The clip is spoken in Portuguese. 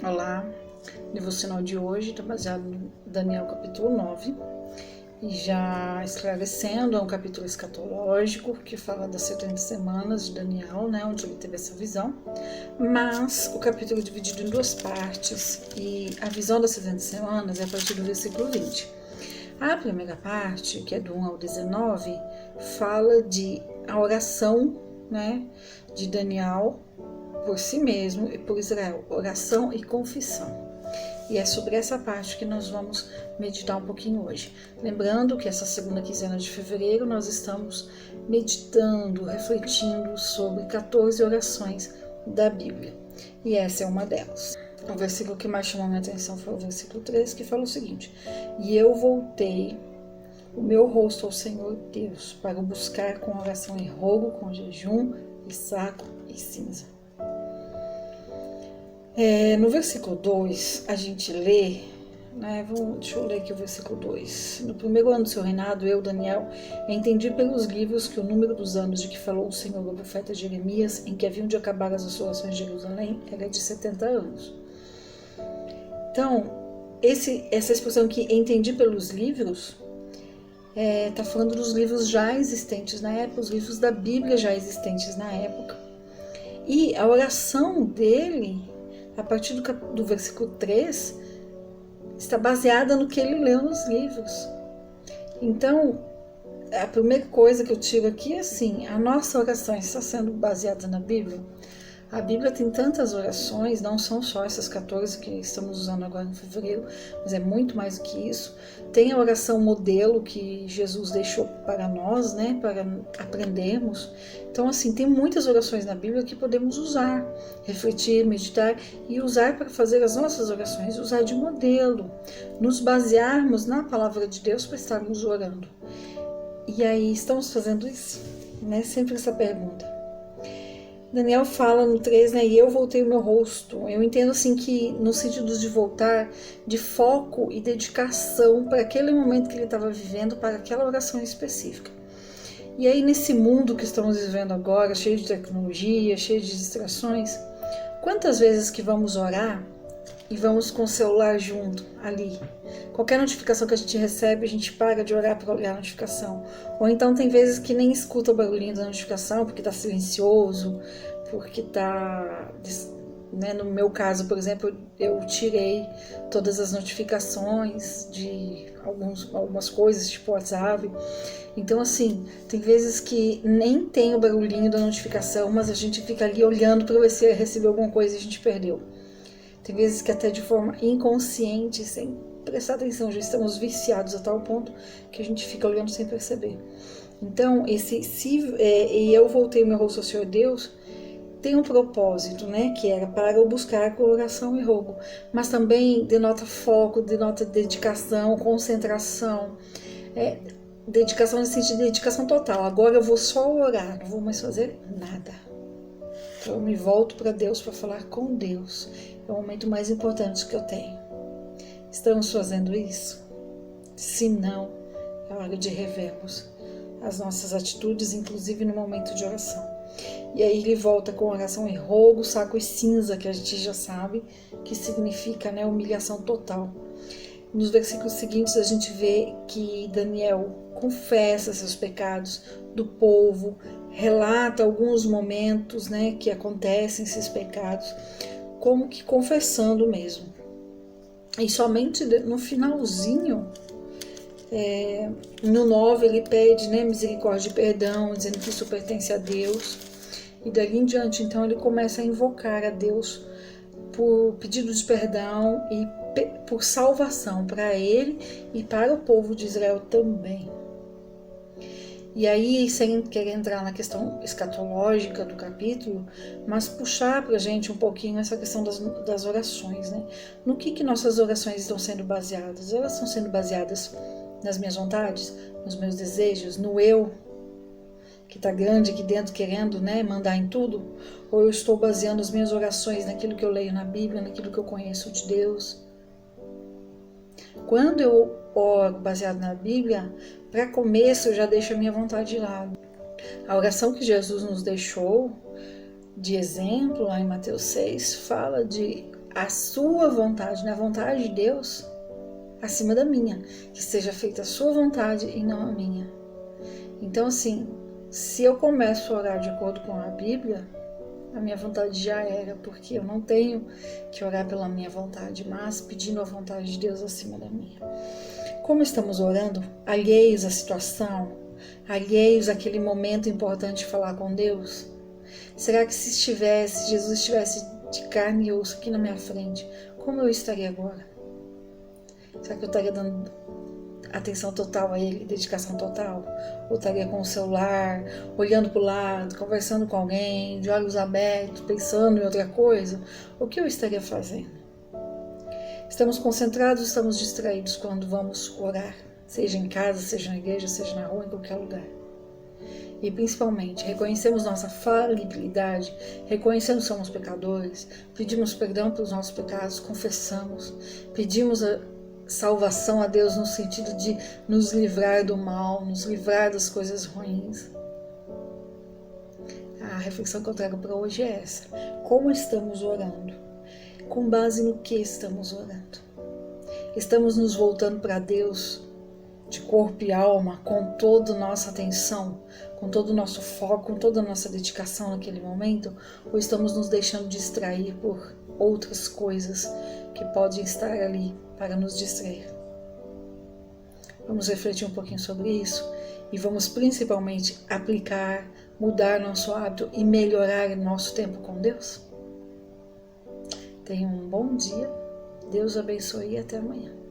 Olá, o devocional de hoje está baseado em Daniel capítulo 9 e já esclarecendo, é um capítulo escatológico que fala das 70 semanas de Daniel, onde ele teve essa visão, mas o capítulo é dividido em duas partes e a visão das 70 semanas é a partir do versículo 20. A primeira parte, que é do 1 ao 19, fala de a oração de Daniel por si mesmo e por Israel, oração e confissão. E é sobre essa parte que nós vamos meditar um pouquinho hoje. Lembrando que essa segunda quinzena de fevereiro nós estamos meditando, refletindo sobre 14 orações da Bíblia. E essa é uma delas. O versículo que mais chamou minha atenção foi o versículo 3, que fala o seguinte: E eu voltei o meu rosto ao Senhor Deus, para o buscar com oração e rogo, com jejum e saco e cinza. No versículo 2, a gente lê, deixa eu ler aqui o versículo 2. No primeiro ano do seu reinado, eu, Daniel, entendi pelos livros que o número dos anos de que falou o Senhor ao profeta Jeremias, em que haviam de acabar as assolações de Jerusalém, era de 70 anos. Então, essa expressão que entendi pelos livros, está falando dos livros já existentes na época, os livros da Bíblia já existentes na época. E a oração dele, a partir do versículo 3, está baseada no que ele leu nos livros. Então, a primeira coisa que eu tiro aqui é assim: a nossa oração está sendo baseada na Bíblia? A Bíblia tem tantas orações, não são só essas 14 que estamos usando agora em fevereiro, mas é muito mais do que isso. Tem a oração modelo que Jesus deixou para nós, para aprendermos. Então, assim, tem muitas orações na Bíblia que podemos usar, refletir, meditar e usar para fazer as nossas orações, usar de modelo, nos basearmos na palavra de Deus para estarmos orando. E aí, estamos fazendo isso? Sempre essa pergunta. Daniel fala no 3, e eu voltei o meu rosto. Eu entendo assim que no sentido de voltar, de foco e dedicação para aquele momento que ele estava vivendo, para aquela oração específica. E aí nesse mundo que estamos vivendo agora, cheio de tecnologia, cheio de distrações, quantas vezes que vamos orar e vamos com o celular junto, ali? Qualquer notificação que a gente recebe, a gente para de orar para olhar a notificação. Ou então tem vezes que nem escuta o barulhinho da notificação, porque está silencioso, porque está... No meu caso, por exemplo, eu tirei todas as notificações de algumas coisas, tipo WhatsApp. Então, assim, tem vezes que nem tem o barulhinho da notificação, mas a gente fica ali olhando para ver se recebeu alguma coisa e a gente perdeu. Tem vezes que até de forma inconsciente, sem prestar atenção, já estamos viciados a tal ponto que a gente fica olhando sem perceber. Então, e eu voltei meu rosto ao Senhor Deus, tem um propósito, que era para o buscar com oração e rogo, mas também denota foco, denota dedicação, concentração, dedicação nesse sentido de dedicação total. Agora eu vou só orar, não vou mais fazer nada. Então eu me volto para Deus para falar com Deus. É o momento mais importante que eu tenho. Estamos fazendo isso? Se não, é hora de revermos as nossas atitudes, inclusive no momento de oração. E aí ele volta com oração e rogo, saco e cinza, que a gente já sabe que significa humilhação total. Nos versículos seguintes a gente vê que Daniel confessa seus pecados do povo, relata alguns momentos que acontecem esses pecados, como que confessando mesmo. E somente no finalzinho, no 9, ele pede misericórdia e perdão, dizendo que isso pertence a Deus. E dali em diante, então, ele começa a invocar a Deus por pedido de perdão e por salvação para ele e para o povo de Israel também. E aí, sem querer entrar na questão escatológica do capítulo, mas puxar para a gente um pouquinho essa questão das orações. No que nossas orações estão sendo baseadas? Elas estão sendo baseadas nas minhas vontades, nos meus desejos, no eu, que está grande aqui dentro querendo mandar em tudo? Ou eu estou baseando as minhas orações naquilo que eu leio na Bíblia, naquilo que eu conheço de Deus? Quando eu oro baseado na Bíblia, para começo eu já deixo a minha vontade de lado. A oração que Jesus nos deixou de exemplo, lá em Mateus 6, fala de a sua vontade, na vontade de Deus, acima da minha. Que seja feita a sua vontade e não a minha. Então, assim, se eu começo a orar de acordo com a Bíblia, a minha vontade já era, porque eu não tenho que orar pela minha vontade, mas pedindo a vontade de Deus acima da minha. Como estamos orando, alheios à situação, alheios àquele momento importante de falar com Deus? Será que se Jesus estivesse de carne e osso aqui na minha frente, como eu estaria agora? Será que eu estaria dando atenção total a Ele, dedicação total? Ou estaria com o celular, olhando para o lado, conversando com alguém, de olhos abertos, pensando em outra coisa? O que eu estaria fazendo? Estamos concentrados, estamos distraídos quando vamos orar, seja em casa, seja na igreja, seja na rua, em qualquer lugar. E principalmente, reconhecemos nossa falibilidade, reconhecemos que somos pecadores, pedimos perdão pelos nossos pecados, confessamos, pedimos a salvação a Deus no sentido de nos livrar do mal, nos livrar das coisas ruins. A reflexão que eu trago para hoje é essa: como estamos orando? Com base no que estamos orando? Estamos nos voltando para Deus de corpo e alma, com toda a nossa atenção, com todo o nosso foco, com toda a nossa dedicação naquele momento? Ou estamos nos deixando distrair por outras coisas que podem estar ali para nos distrair? Vamos refletir um pouquinho sobre isso e vamos principalmente aplicar, mudar nosso hábito e melhorar nosso tempo com Deus? Tenha um bom dia, Deus abençoe e até amanhã.